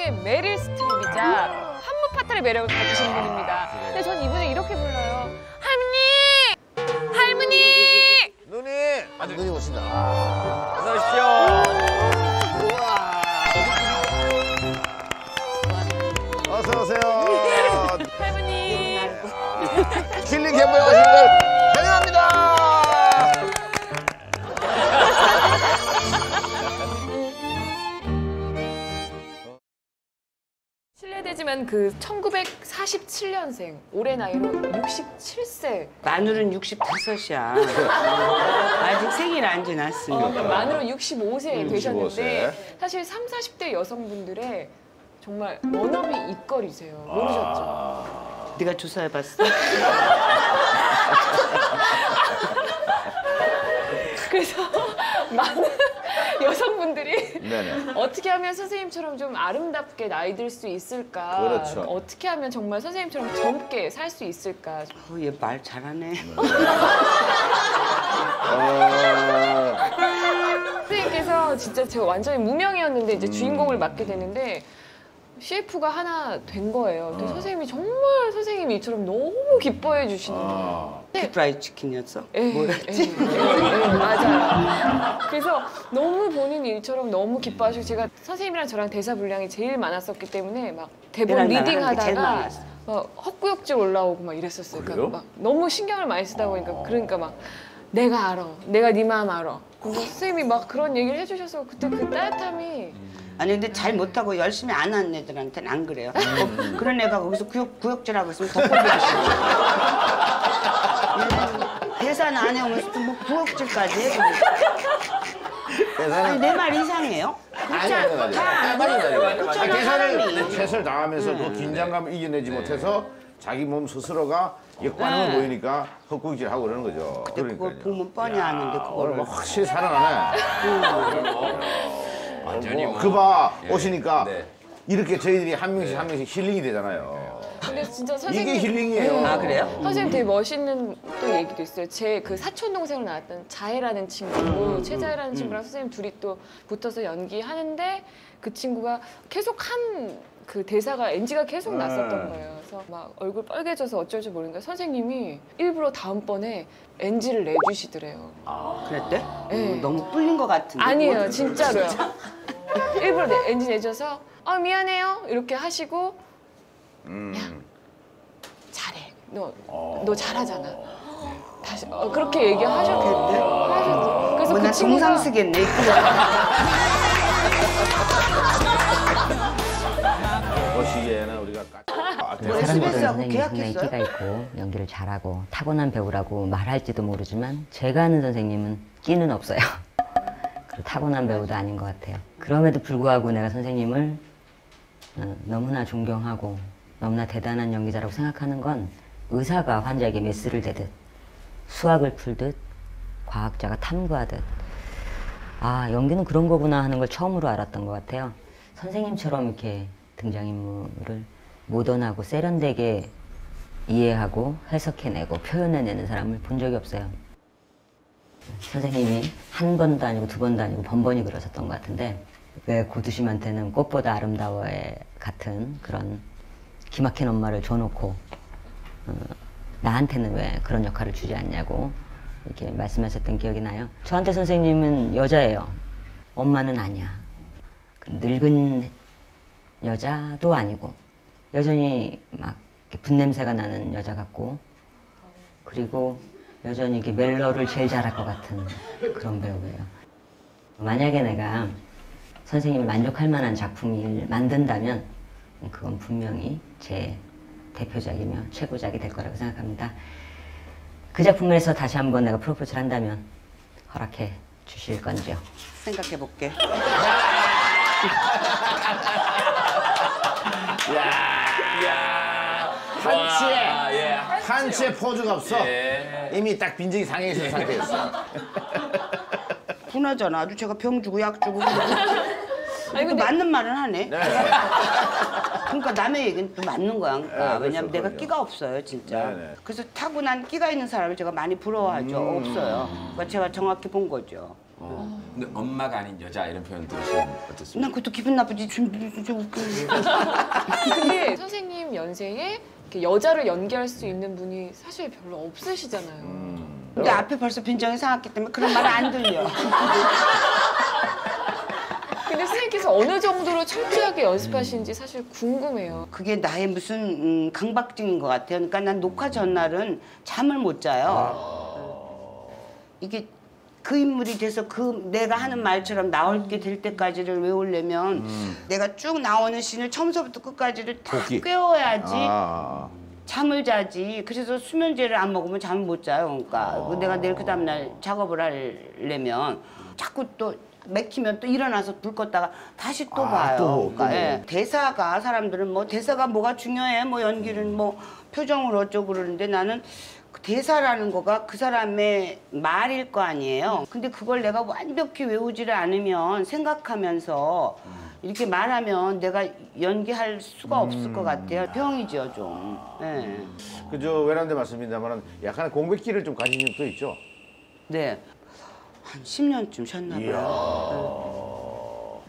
한국의 메릴 스트립이자 한무파탈의 매력을 가지신 분입니다. 근데 전 이분을 이렇게 불러요. 할머니! 할머니! 누님! 누님 오신다. 어서 오십시오. 우와. 어서 오세요. 할머니! 힐링 캠프에 오신 걸 환영합니다. 실례되지만 그 1947년생, 올해 나이로 67세. 마누는 65이야. 아직 생일 안 지났으니까. 만으로 65세 되셨는데 65세. 사실 30, 40대 여성분들의 정말 워너비 입거리세요. 모르셨죠? 네가 조사해봤어? 그래서 많은 여성분들이 네네. 어떻게 하면 선생님처럼 좀 아름답게 나이 들 수 있을까? 그렇죠. 어떻게 하면 정말 선생님처럼 젊게 살 수 있을까? 얘 말 잘하네. 선생님께서 진짜 제가 완전히 무명이었는데 이제 주인공을 맡게 되는데 CF가 하나 된 거예요. 근데 선생님이 정말 선생님이 이처럼 너무 기뻐해 주시는 거예요. 프라이 치킨이었어? 예, 뭐였지? 맞아요. 그래서 너무 본인 일처럼 너무 기뻐하시고 제가 선생님이랑 저랑 대사 분량이 제일 많았었기 때문에 막 대본 얘랑 나랑 하는 게 제일 리딩하다가 많았어. 막 헛구역질 올라오고 막 이랬었어요. 그래요? 막 너무 신경을 많이 쓰다 보니까 그러니까 막 내가 알아, 내가 네 마음 알아. 그래서 선생님이 막 그런 얘기를 해주셔서 그때 그 따뜻함이 아니 근데 잘 못하고 열심히 안 하는 애들한테는 안 그래요. 그런 애가 거기서 구역질하고 있으면 더 꼴보기 싫어. 대사는 안 해오면서 뭐 구역질까지 해. 아니 내 말 이상해요? 아니요. 그렇잖아 계산을 최선을 다하면서 그 긴장감을 이겨내지 못해서 자기 몸 스스로가 역반응을 보이니까 헛구역질하고 그러는 거죠. 근데 그걸 보면 뻔히 아는데 오늘 그거를 뭐 확실히 살아나네. 완전히 뭐. 그봐 오시니까 네. 이렇게 저희들이 한 명씩 한 명씩 힐링이 되잖아요. 근데 진짜 선생님 이게 힐링이에요. 아 그래요? 선생님 되게 멋있는 또 얘기도 있어요. 제 그 사촌 동생으로 나왔던 자해라는 친구, 최자해라는 친구랑 선생님 둘이 또 붙어서 연기하는데 그 친구가 계속 한 그 대사가 NG가 계속 났었던 거예요. 그래서 막 얼굴 빨개져서 어쩔 줄 모르니까 선생님이 일부러 다음번에 NG를 내주시더래요. 그랬대? 네. 너무 뿔린 것 같은데. 아니에요, 진짜로요. 일부러 NG 내줘서 미안해요 이렇게 하시고 잘해. 너 잘하잖아. 다시 그렇게 얘기하셨거든요. 그래서 뭐나 그 친구가 동상 쓰겠네. 보시기에는 우리가 SBS 사람들은 하고 선생님이 상당히 계약했어요? 끼가 있고 연기를 잘하고 타고난 배우라고 말할지도 모르지만 제가 아는 선생님은 끼는 없어요. 그리고 타고난 배우도 아닌 것 같아요. 그럼에도 불구하고 내가 선생님을 너무나 존경하고 너무나 대단한 연기자라고 생각하는 건 의사가 환자에게 메스를 대듯 수학을 풀듯 과학자가 탐구하듯 아 연기는 그런 거구나 하는 걸 처음으로 알았던 것 같아요. 선생님처럼 이렇게 등장인물을 모던하고 세련되게 이해하고 해석해내고 표현해내는 사람을 본 적이 없어요. 선생님이 한 번도 아니고 두 번도 아니고 번번이 그러셨던 것 같은데 왜 고두심한테는 꽃보다 아름다워에 같은 그런 기막힌 엄마를 줘놓고 나한테는 왜 그런 역할을 주지 않냐고 이렇게 말씀하셨던 기억이 나요. 저한테 선생님은 여자예요. 엄마는 아니야. 늙은 여자도 아니고 여전히 막 분냄새가 나는 여자 같고 그리고 여전히 이렇게 멜로를 제일 잘할 것 같은 그런 배우예요. 만약에 내가 선생님을 만족할 만한 작품을 만든다면 그건 분명히 제 대표작이며 최고작이 될 거라고 생각합니다. 그 작품에서 다시 한번 내가 프로포즈를 한다면 허락해 주실 건지요? 생각해 볼게. 한치의 포즈가 없어. 이미 딱 빈정이 상해 있는 상태였어. 분하잖아. 아주 제가 병 주고 약 주고. 아니, 또 근데 맞는 말은 하네. 네. 그러니까 남의 얘기는 또 맞는 거야. 그러니까. 네, 왜냐면 내가 그렇죠. 끼가 없어요, 진짜. 네. 그래서 타고난 끼가 있는 사람을 제가 많이 부러워하죠. 없어요. 그러니까 제가 정확히 본 거죠. 근데 엄마가 아닌 여자 이런 표현 들으시면 어떻습니까? 난 그것도 기분 나쁘지. 좀 웃겨. 근데 선생님 연세에 이렇게 여자를 연기할 수 있는 분이 사실 별로 없으시잖아요. 근데 앞에 벌써 빈정이 상했기 때문에 그런 말 안 들려. 근데 선생님께서 어느 정도로 철저하게 연습하시는지 사실 궁금해요. 그게 나의 무슨 강박증인 것 같아요. 그러니까 난 녹화 전날은 잠을 못 자요. 이게 그 인물이 돼서 그 내가 하는 말처럼 나올게 될 때까지를 외우려면 내가 쭉 나오는 씬을 처음서부터 끝까지를 다 복기. 꿰어야지 아. 잠을 자지. 그래서 수면제를 안 먹으면 잠을 못 자요. 그러니까 내가 내일 그 다음날 작업을 하려면 자꾸 또 맥히면 또 일어나서 불 껐다가 다시 또 봐요. 또 그러니까, 예. 대사가 사람들은 뭐 대사가 뭐가 중요해? 뭐 연기는 뭐 표정을 어쩌고 그러는데 나는 그 대사라는 거가 그 사람의 말일 거 아니에요. 근데 그걸 내가 완벽히 외우지를 않으면 생각하면서 이렇게 말하면 내가 연기할 수가 없을 것 같아요. 병이죠 좀. 예. 그저 외람돼 말씀입니다만 약간의 공백기를 좀 가진 적도 있죠. 네. 한 10년쯤 쉬었나 봐요.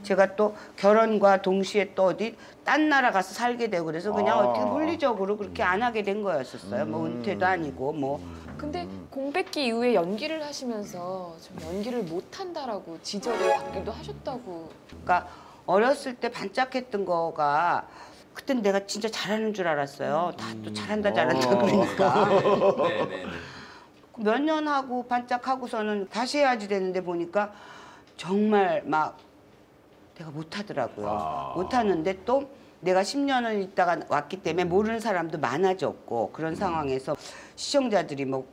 제가 또 결혼과 동시에 또 어디 딴 나라 가서 살게 되고 그래서 그냥 어떻게 물리적으로 그렇게 안 하게 된 거였었어요. 뭐 은퇴도 아니고 뭐. 근데 공백기 이후에 연기를 하시면서 좀 연기를 못한다라고 지적을 받기도 하셨다고. 그러니까 어렸을 때 반짝했던 거가 그땐 내가 진짜 잘하는 줄 알았어요. 다 또 잘한다 그러니까. 네네네. 몇 년 하고 반짝하고서는 다시 해야지 되는데 보니까 정말 막 내가 못하더라고요. 못하는데 또 내가 10년을 있다가 왔기 때문에 모르는 사람도 많아졌고 그런 상황에서 시청자들이 뭐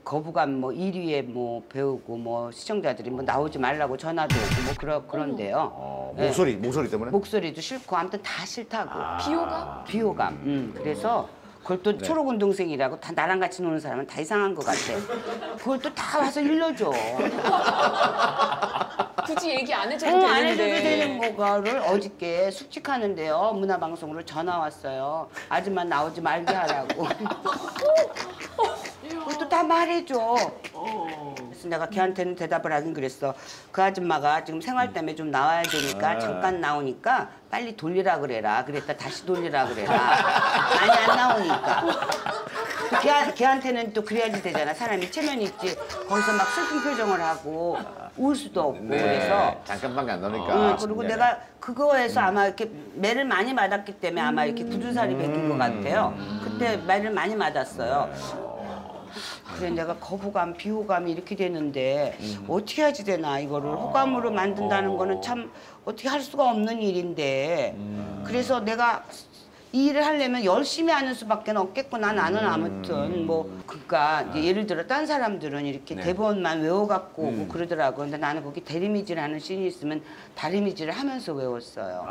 거부감 뭐 1위에 뭐 배우고 뭐 시청자들이 뭐 나오지 말라고 전화도 오고 뭐 그런데요. 네. 목소리 때문에? 목소리도 싫고 아무튼 다 싫다고. 비호감? 비호감. 그래서 그걸 또 초록운동생이라고 다 나랑 같이 노는 사람은 다 이상한 것 같아. 그걸 또 다 와서 일러줘. 굳이 얘기 안 해줘도 안 해줘도 되는데. 되는 거를 어저께 숙직하는데요. 문화방송으로 전화 왔어요. 아줌마 나오지 말게 하라고. 그걸 또 다 말해줘. 그래서 내가 걔한테는 대답을 하긴 그랬어. 그 아줌마가 지금 생활 때문에 좀 나와야 되니까 잠깐 나오니까 빨리 돌리라 그래라. 그랬다 다시 돌리라 그래라. 많이 안 나오니까. 걔한테는 또 그래야지 되잖아. 사람이 체면이 있지. 거기서 막 슬픈 표정을 하고 울 수도 없고 그래서. 잠깐밖에 안 나오니까. 그리고 내가 그거에서 아마 이렇게 매를 많이 맞았기 때문에 아마 이렇게 굳은 살이 배긴 것 같아요. 그때 매를 많이 맞았어요. 그래 내가 거부감, 비호감이 이렇게 되는데 어떻게 하지 되나 이거를 호감으로 만든다는 거는 참 어떻게 할 수가 없는 일인데 그래서 내가 이 일을 하려면 열심히 하는 수밖에 없겠구나. 나는 아무튼 뭐 그러니까 이제 예를 들어 딴 사람들은 이렇게 대본만 외워갖고 오고 그러더라고. 근데 나는 거기 대리미질하는 씬이 있으면 다리미질을 하면서 외웠어요.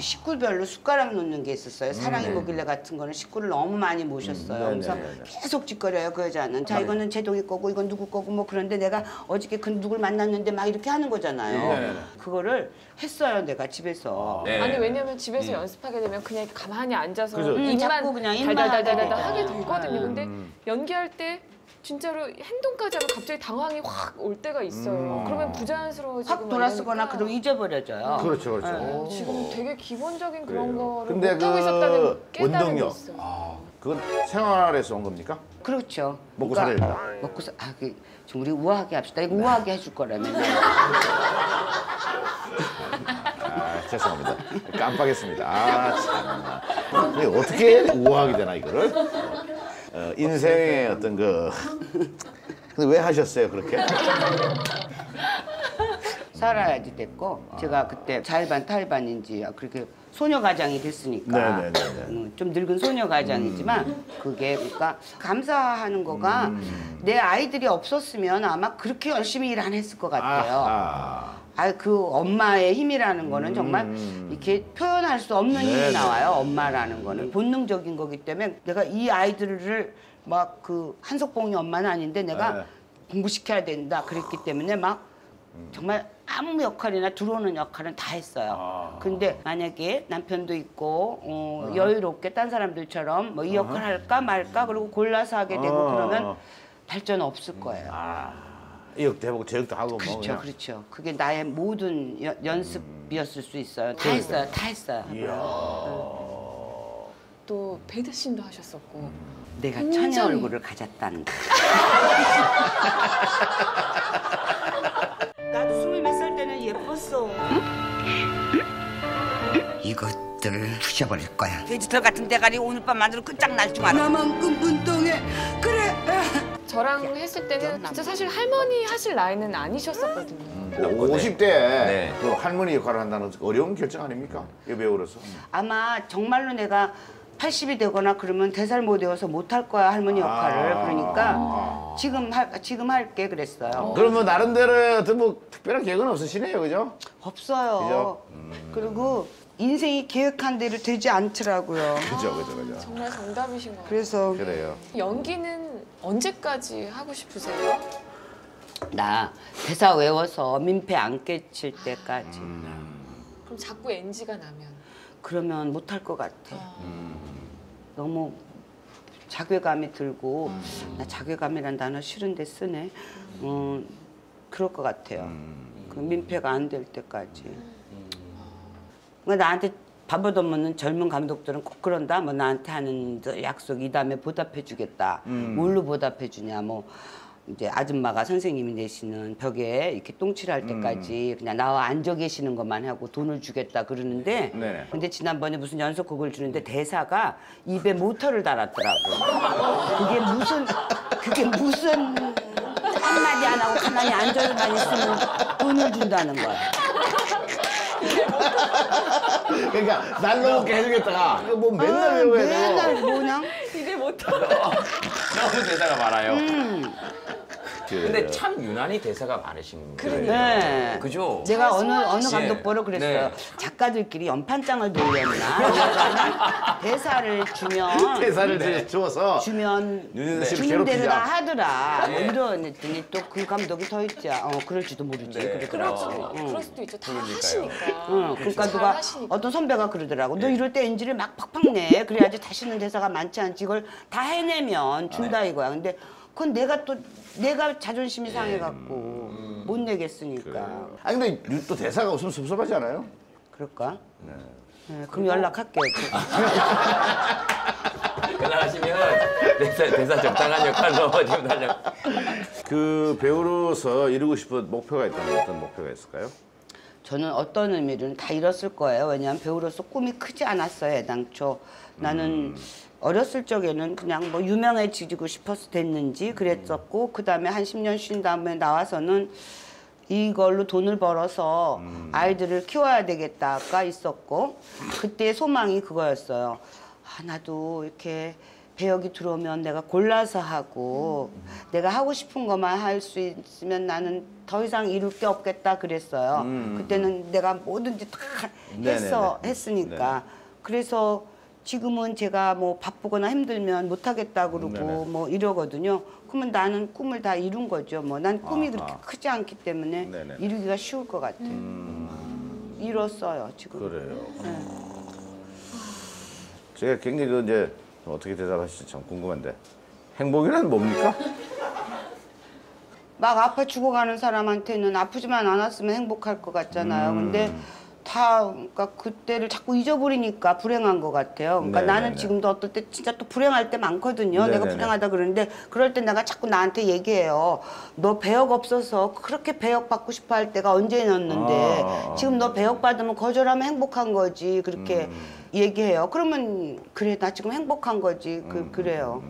식구별로 숟가락 놓는 게 있었어요. 사랑이 뭐길래 같은 거는 식구를 너무 많이 모셨어요. 그래서 계속 짓거려요 그 여자는. 자 이거는 제동이 거고 이건 누구 거고 뭐 그런데 내가 어저께 그 누굴 만났는데 막 이렇게 하는 거잖아요. 그거를 했어요 내가 집에서. 네. 아니 왜냐면 집에서 연습하게 되면 그냥 이렇게 가만히 앉아서 그죠. 자꾸 그냥 입만 달달달달달 하게 하게 되죠. 되거든요. 근데 연기할 때 진짜로 행동까지 하면 갑자기 당황이 확 올 때가 있어요. 그러면 부자연스러워지고 확 돌아서거나 이러니까. 그럼 잊어버려져요. 그렇죠, 그렇죠. 지금 되게 기본적인 그런 그래요. 거를 근데 못하고 그 있었다는 깨달음이 원동력. 있어요. 그건 생활에서 온 겁니까? 그렇죠. 먹고 그러니까 살려다. 먹고 살. 좀 우리 우아하게 합시다. 이거 우아하게 해줄 거라면. 죄송합니다. 깜빡했습니다. 참나. 이게 어떻게 우아하게 되나 이거를? 인생의 어떤 그. 근데 왜 하셨어요 그렇게? 살아야지 됐고 제가 그때 자일반 타일반인지 그렇게 소녀 가장이 됐으니까 네네네네. 좀 늙은 소녀 가장이지만 그게 그러니까 감사하는 거가 내 아이들이 없었으면 아마 그렇게 열심히 일 안 했을 것 같아요. 그 엄마의 힘이라는 거는 정말 이렇게 표현할 수 없는 힘이 나와요. 엄마라는 거는 본능적인 거기 때문에 내가 이 아이들을 막 그 한석봉이 엄마는 아닌데 내가 공부시켜야 된다 그랬기 때문에 막 정말 아무 역할이나 들어오는 역할은 다 했어요. 근데 만약에 남편도 있고 여유롭게 딴 사람들처럼 뭐 이 역할 할까 말까 그리고 골라서 하게 되고 그러면 발전 없을 거예요. 이 역도 해보고 저 역도 하고 뭐 그렇죠, 그냥. 그렇죠. 그게 나의 모든 연습이었을 수 있어요. 다 했어요, 다 했어요. 또 배드신도 하셨었고. 내가 굉장히- 처녀 얼굴을 가졌단다. 나도 20몇 살 때는 예뻤어. 이것들 부셔버릴 거야. 돼지털 같은 대가리 오늘 밤 만들어 끝장날 줄 알아. 나만큼 분통해. 그래. 저랑 했을 때는 진짜 사실 할머니 하실 나이는 아니셨었거든요. 50대에 네. 그 할머니 역할을 한다는 어려운 결정 아닙니까? 여배우로서. 아마 정말로 내가 80이 되거나 그러면 대사를 못 외워서 못 할 거야 할머니 역할을. 그러니까 지금 할게 그랬어요. 그러면 나름대로 어떤 뭐 특별한 계획은 없으시네요, 그죠? 없어요. 그죠? 그리고 인생이 계획한 대로 되지 않더라고요. 그죠. 정말 정답이신 것 같아요. 그래서 그래요. 연기는 언제까지 하고 싶으세요? 나 대사 외워서 민폐 안 끼칠 때까지. 그럼 자꾸 NG가 나면 그러면 못 할 것 같아. 너무 자괴감이 들고 나 자괴감이란 단어 싫은데 쓰네. 그럴 것 같아요. 그 민폐가 안 될 때까지. 그러니까 나한테 밥 얻어먹는 젊은 감독들은 꼭 그런다. 뭐 나한테 하는 저 약속 이 다음에 보답해 주겠다. 뭘로 보답해 주냐. 뭐 이제 아줌마가 선생님이 내시는 벽에 이렇게 똥칠할 때까지 그냥 나와 앉아 계시는 것만 하고 돈을 주겠다 그러는데 네네. 근데 지난번에 무슨 연속극을 주는데 대사가 입에 모터를 달았더라고. 그게 무슨 한마디 안 하고 가만히 앉아만 있으면 돈을 준다는 거야. 그러니까 날로 먹게 해주겠다가 이거 뭐 맨날 외워야 돼요. 맨날 뭐냐? 이래 못하. 너무 대사가 많아요. 근데 그- 참 유난히 대사가 많으신 거예요. 네. 그죠? 내가 잘 어느 소화하시- 감독 보러 그랬어요. 네. 작가들끼리 연판장을 돌렸나? 대사를 주면 대사를 주어서 주는 윤현석 씨를 대로 다 괴롭히자. 하더라. 뭐 이런 했더니 또 그 감독이 더 있지. 그럴지도 모르지. 네. 그러더라고. 그렇죠. 그럴 수도 있죠. 다 그러니까요. 하시니까. 그러니까 잘 누가 하시니까. 어떤 선배가 그러더라고. 너 이럴 때 NG를 막 팍팍 내. 그래야지 다시는 대사가 많지 않지. 이걸 다 해내면 준다 이거야. 근데 그건 내가 자존심이 상해갖고 못 내겠으니까. 아 근데 또 대사가 없으면 섭섭하지 않아요? 그럴까? 네, 그럼 연락할게요. 연락하시면 대사 적당한 역할로 지금 달려. 그 배우로서 이루고 싶은 목표가 있다면 어떤 목표가 있을까요? 저는 어떤 의미로는 다 이뤘을 거예요. 왜냐하면 배우로서 꿈이 크지 않았어요, 애당초. 나는 어렸을 적에는 그냥 뭐 유명해지고 싶어서 됐는지 그랬었고, 그 다음에 한 10년 쉰 다음에 나와서는 이걸로 돈을 벌어서 아이들을 키워야 되겠다가 있었고, 그때 소망이 그거였어요. 나도 이렇게 배역이 들어오면 내가 골라서 하고 내가 하고 싶은 것만 할 수 있으면 나는 더 이상 이룰 게 없겠다 그랬어요. 그때는 내가 뭐든지 다 했으니까. 그래서 지금은 제가 뭐 바쁘거나 힘들면 못하겠다 그러고 네네. 뭐 이러거든요. 그러면 나는 꿈을 다 이룬 거죠. 뭐 난 꿈이 아하. 그렇게 크지 않기 때문에 네네. 이루기가 쉬울 것 같아요. 이뤘어요 지금. 그래요. 제가 굉장히 그 이제 어떻게 대답하실지 참 궁금한데 행복이란 뭡니까? 막 아파 죽어가는 사람한테는 아프지만 않았으면 행복할 것 같잖아요. 근데 다 그러니까 그때를 자꾸 잊어버리니까 불행한 것 같아요. 그러니까 네네네. 나는 지금도 어떨 때 진짜 또 불행할 때 많거든요. 내가 네네네. 불행하다 그러는데 그럴 때 내가 자꾸 나한테 얘기해요. 너 배역 없어서 그렇게 배역 받고 싶어 할 때가 언제였는데 지금 너 배역 받으면 거절하면 행복한 거지. 그렇게 얘기해요. 그러면 그래 나 지금 행복한 거지. 그래요.